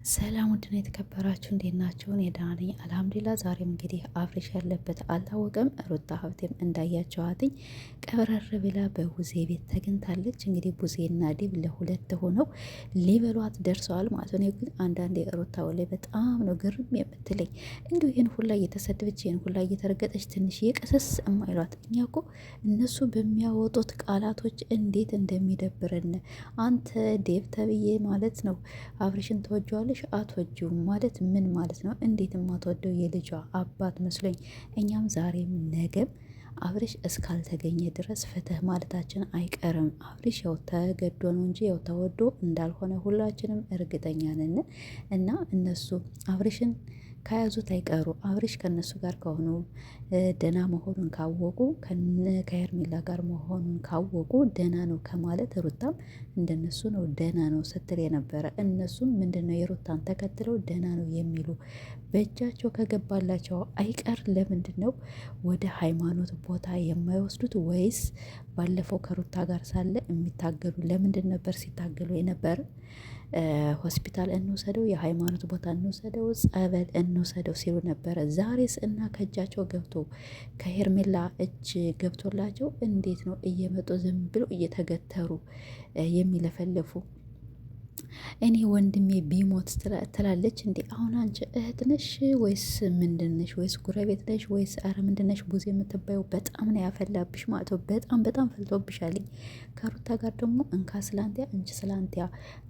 ሰላም ውድና የተከበራችሁ እንዴት ናችሁ? እኔ ደህና ነኝ አልሐምዱሊላህ። ዛሬም እንግዲህ አብርሽ ያለበት አልታወቀም። ሩታ ሀብቴም እንዳያቸዋትኝ ቀብረር ብላ በቡዜ ቤት ተገኝታለች። እንግዲህ ቡዜና ዲብ ለሁለት ሆነው ሊበሏት ደርሰዋል ማለት ነው። ግን አንዳንዴ ሩታ ላይ በጣም ነው ግርም የምትለኝ። እንዲሁ ይህን ሁላ እየተሰደበች ይህን ሁላ እየተረገጠች ትንሽ የቀሰስ እማይሏት እኛ እኮ እነሱ በሚያወጡት ቃላቶች እንዴት እንደሚደብረን አንተ ዴብ ተብዬ ማለት ነው አብርሽን ተወጇዋለሽ አትወጂውም ማለት ምን ማለት ነው? እንዴት የማትወደው የልጇ አባት መስሎኝ። እኛም ዛሬም ነገም አብርሽ እስካልተገኘ ድረስ ፍትህ ማለታችን አይቀርም። አብርሽ ያው ተገዶ ነው እንጂ ያው ተወዶ እንዳልሆነ ሁላችንም እርግጠኛ ነን። እና እነሱ አብርሽን ከያዙት አይቀሩ አብርሽ ከነሱ ጋር ከሆኑ ደህና መሆኑን ካወቁ ከሄርሜላ ጋር መሆኑን ካወቁ ደህና ነው ከማለት ሩታም እንደነሱ ነው ደህና ነው ስትል የነበረ። እነሱም ምንድነው የሩታን ተከትለው ደህና ነው የሚሉ በእጃቸው ከገባላቸው አይቀር ለምንድን ነው ወደ ሃይማኖት ቦታ የማይወስዱት? ወይስ ባለፈው ከሩታ ጋር ሳለ የሚታገሉ ለምንድን ነበር ሲታገሉ የነበረ? ሆስፒታል እንውሰደው፣ የሃይማኖት ቦታ እንውሰደው፣ ጸበል እንውሰደው ሲሉ ነበረ። ዛሬስ እና ከእጃቸው ገብቶ ከሄርሜላ እጅ ገብቶላቸው እንዴት ነው እየመጡ ዝም ብሎ እየተገተሩ የሚለፈልፉ? እኔ ወንድሜ ቢሞት ትላለች እንዴ? አሁን አንቺ እህት ነሽ ወይስ ምንድነሽ? ወይስ ጉረቤት ነሽ ወይስ አረ ምንድነሽ? ቡዜ የምትባየው በጣም ነው ያፈላብሽ ማለት ነው። በጣም በጣም ፈልቶብሻልኝ። ከሩታ ጋር ደግሞ እንካ ስላንቲያ እንቺ ስላንቲያ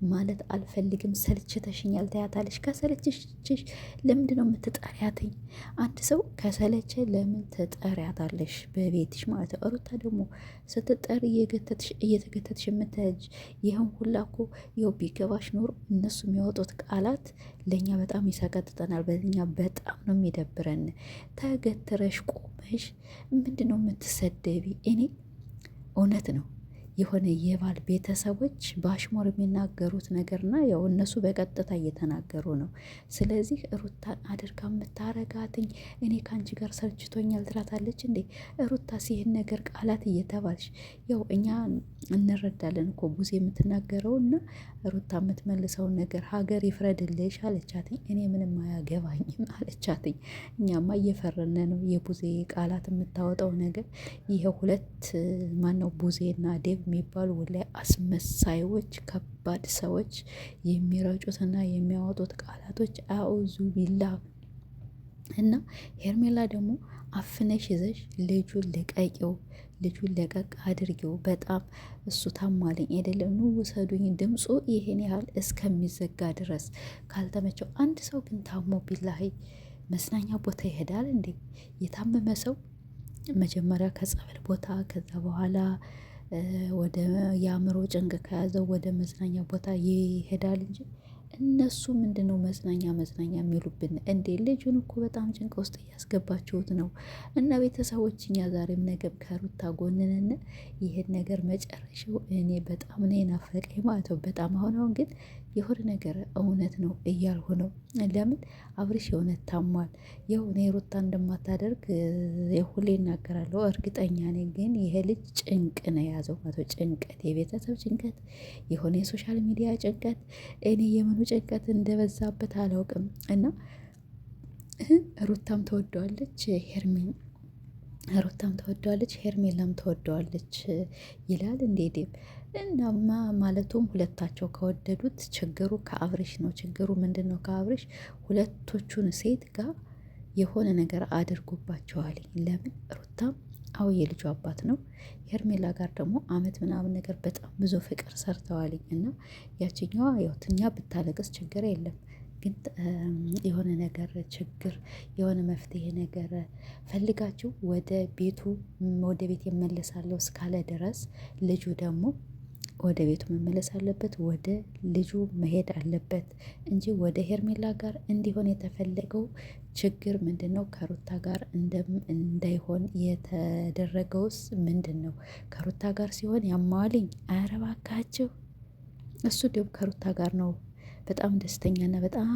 ማለት አልፈልግም፣ ሰልችተሽኛል ታያታለሽ። ከሰለችሽ ለምንድን ነው የምትጠሪያትኝ? አንድ ሰው ከሰለቸ ለምን ትጠሪያታለሽ በቤትሽ ማለት ነው። ሩታ ደግሞ ስትጠሪ እየተገተትሽ የምትሄጅ ይህን ሁላ እኮ ይኸው ቢገባሽ ኖሮ እነሱ የሚያወጡት ቃላት ለእኛ በጣም ይሰቀጥጠናል። በኛ በጣም ነው የሚደብረን። ተገትረሽ ቆመሽ ምንድን ነው የምትሰደቢ? እኔ እውነት ነው የሆነ የባል ቤተሰቦች በአሽሙር የሚናገሩት ነገርና ያው እነሱ በቀጥታ እየተናገሩ ነው። ስለዚህ ሩታን አድርጋ የምታረጋትኝ እኔ ከአንቺ ጋር ሰልችቶኛል ትላታለች እንዴ? ሩታ ሲህን ነገር ቃላት እየተባልሽ ያው እኛ እንረዳለን እኮ ቡዜ የምትናገረው እና ሩታ የምትመልሰውን ነገር ሀገር ይፍረድልሽ አለቻትኝ። እኔ ምንም አያገባኝም አለቻትኝ። እኛማ እየፈረነ ነው የቡዜ ቃላት የምታወጣው ነገር። ይሄ ሁለት ማነው ቡዜና ዴብ የሚባሉ ወላይ አስመሳዮች ከባድ ሰዎች የሚረጩትና የሚያወጡት ቃላቶች አውዙ ቢላ። እና ሄርሜላ ደግሞ አፍነሽ ይዘሽ ልጁን ልቀቂው፣ ልጁን ለቀቅ አድርጊው። በጣም እሱ ታማልኝ አይደለም ኑ ውሰዱኝ ድምፁ ይሄን ያህል እስከሚዘጋ ድረስ ካልተመቸው። አንድ ሰው ግን ታሞ ቢላሂ መዝናኛ ቦታ ይሄዳል እንዴ? የታመመ ሰው መጀመሪያ ከጸበል ቦታ ከዛ በኋላ ወደ የአእምሮ ጭንቅ ከያዘው ወደ መዝናኛ ቦታ ይሄዳል እንጂ እነሱ ምንድነው መዝናኛ የሚሉብን እንዴ? ልጁን እኮ በጣም ጭንቅ ውስጥ እያስገባችሁት ነው። እና ቤተሰቦች እኛ ዛሬም ነገም ከሩታ ጎንነን ይሄን ነገር መጨረሻው እኔ በጣም ነው ናፈቀኝ ማለት ነው። በጣም አሁን ግን የሆነ ነገር እውነት ነው እያልሁ ነው። ለምን አብርሽ የእውነት ታሟል። ያው እኔ ሩታ እንደማታደርግ ሁሌ እናገራለሁ እርግጠኛ ነኝ። ግን ይሄ ልጅ ጭንቅ ነው የያዘው ማለት ነው። ጭንቀት፣ የቤተሰብ ጭንቀት፣ የሆነ የሶሻል ሚዲያ ጭንቀት፣ እኔ የምኑ ጭንቀት እንደበዛበት አላውቅም። እና ሩታም ተወደዋለች ሩታም ተወደዋለች ሄርሜላም ተወደዋለች ይላል እንዴ ዴብ። እናማ ማለቱም ሁለታቸው ከወደዱት ችግሩ ከአብርሽ ነው። ችግሩ ምንድን ነው? ከአብርሽ ሁለቶቹን ሴት ጋር የሆነ ነገር አድርጎባቸዋል። ለምን ሩታም አው የልጁ አባት ነው። ሄርሜላ ጋር ደግሞ አመት ምናምን ነገር በጣም ብዙ ፍቅር ሰርተዋልኝ እና ያችኛዋ ያው ትኛ ብታለቅስ ችግር የለም ግን የሆነ ነገር ችግር የሆነ መፍትሄ ነገር ፈልጋችሁ ወደ ቤቱ ወደ ቤት ይመለሳለሁ እስካለ ድረስ ልጁ ደግሞ ወደ ቤቱ መመለስ አለበት፣ ወደ ልጁ መሄድ አለበት እንጂ ወደ ሄርሜላ ጋር እንዲሆን የተፈለገው ችግር ምንድን ነው? ከሩታ ጋር እንዳይሆን የተደረገውስ ምንድን ነው? ከሩታ ጋር ሲሆን ያማዋልኝ አያረባካችሁ። እሱ ደግሞ ከሩታ ጋር ነው በጣም ደስተኛና በጣም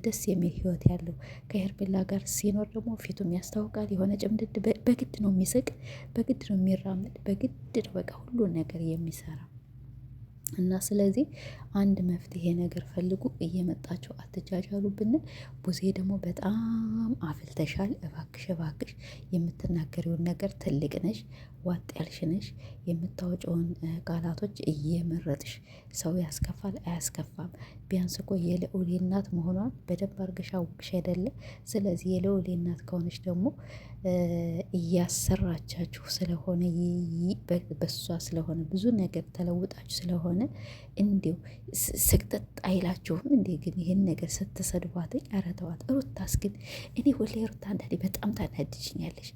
ደስ የሚል ህይወት ያለው። ከሄርሜላ ጋር ሲኖር ደግሞ ፊቱም ያስታውቃል። የሆነ ጭምድድ በግድ ነው የሚስቅ፣ በግድ ነው የሚራመድ፣ በግድ ነው በቃ ሁሉን ነገር የሚሰራ እና ስለዚህ አንድ መፍትሄ ነገር ፈልጉ፣ እየመጣችሁ አትጃጃሉ ብንል። ቡዜ ደግሞ በጣም አፍልተሻል። እባክሽ እባክሽ የምትናገሪውን ነገር ትልቅ ነሽ፣ ዋጥ ያልሽ ነሽ። የምታወጪውን ቃላቶች እየመረጥሽ ሰው ያስከፋል አያስከፋም። ቢያንስ እኮ የልዑል እናት መሆኗን በደንብ አርገሽ አውቅሽ አይደለ? ስለዚህ የልዑል እናት ከሆነች ደግሞ እያሰራቻችሁ ስለሆነ በሷ ስለሆነ ብዙ ነገር ተለውጣችሁ ስለሆነ እንዲሁ ስቅጥጥ አይላችሁም እንዴ? ግን ይህን ነገር ስትሰድቧትኝ፣ ኧረ ተዋት። ሩታስ ግን እኔ ሁሌ ሩታ አንዳንዴ በጣም ታናድጅኛለሽ።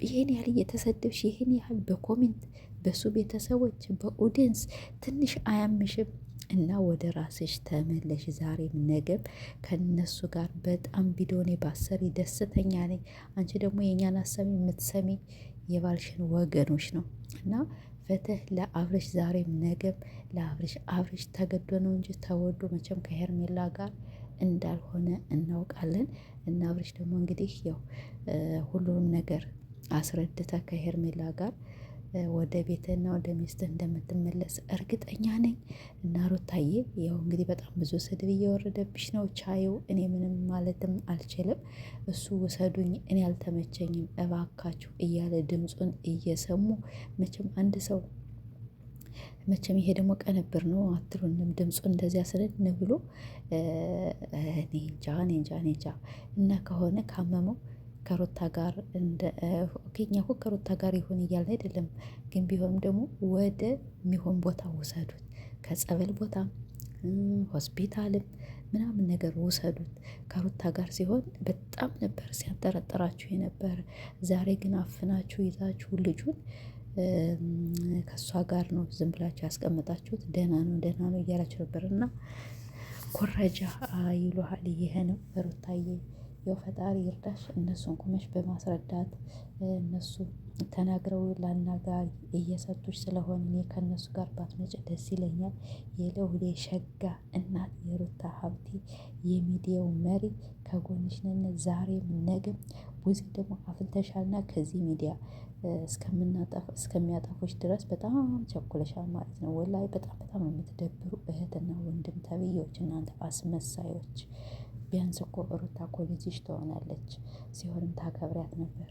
ይህን ያህል እየተሰደብሽ ይህን ያህል በኮሜንት በሱ ቤተሰቦች በኦዲየንስ ትንሽ አያምሽም? እና ወደ ራስሽ ተመለሽ። ዛሬም ነገም ከነሱ ጋር በጣም ቪዲዮኔ ባሰሪ ደስተኛ ነኝ። አንቺ ደግሞ የእኛን አሰሚ የምትሰሚ የባልሽን ወገኖች ነው። እና ፍትህ ለአብርሽ ዛሬም ነገም ለአብርሽ። አብርሽ ተገዶ ነው እንጂ ተወዶ መቼም ከሄርሜላ ጋር እንዳልሆነ እናውቃለን። እና አብርሽ ደግሞ እንግዲህ ያው ሁሉንም ነገር አስረድተ ከሄርሜላ ጋር ወደ ቤትና ወደ ሚስትህ እንደምትመለስ እርግጠኛ ነኝ። እና ሩታዬ ያው እንግዲህ በጣም ብዙ ስድብ እየወረደብሽ ነው። ቻዩ እኔ ምንም ማለትም አልችልም። እሱ ውሰዱኝ እኔ አልተመቸኝም እባካችሁ እያለ ድምፁን እየሰሙ መቼም አንድ ሰው መቼም ይሄ ደግሞ ቀነብር ነው አትሉንም? ድምፁ እንደዚያ ስልን ብሎ እኔ እንጃ እና ከሆነ ካመመው ከሩታ ጋር እኛ እኮ ከሩታ ጋር ይሁን እያለ አይደለም፣ ግን ቢሆንም ደግሞ ወደ ሚሆን ቦታ ውሰዱት። ከጸበል ቦታ ሆስፒታልም ምናምን ነገር ውሰዱት። ከሩታ ጋር ሲሆን በጣም ነበር ሲያጠረጥራችሁ የነበረ። ዛሬ ግን አፍናችሁ ይዛችሁ ልጁን ከእሷ ጋር ነው ዝም ብላችሁ ያስቀምጣችሁት። ደህና ነው እያላችሁ ነበር። እና ኮረጃ ይሉሃል። ይሄ ነው ሩታዬ። ያው ፈጣሪ ይርዳሽ። እነሱን ቁመሽ በማስረዳት እነሱ ተናግረው ላናጋሪ እየሰጡሽ ስለሆነ እኔ ከእነሱ ጋር ባትመጭ ደስ ይለኛል። የልዑል ሸጋ እናት የሩታ ሀብቴ የሚዲያው መሪ ከጎንሽ ነን ዛሬም ነገም። ቡዜ ደግሞ አፍልተሻልና ከዚህ ሚዲያ እስከሚያጠፉሽ ድረስ በጣም ቸኩለሻል ማለት ነው። ወላሂ በጣም ነው የምትደብሩ እህትና ወንድም ተብዬዎች እናንተ አስመሳዮች። ቢያንስ እኮ ሩታ እኮ ልጅሽ ትሆናለች፣ ሲሆንም ታከብሪያት ነበር።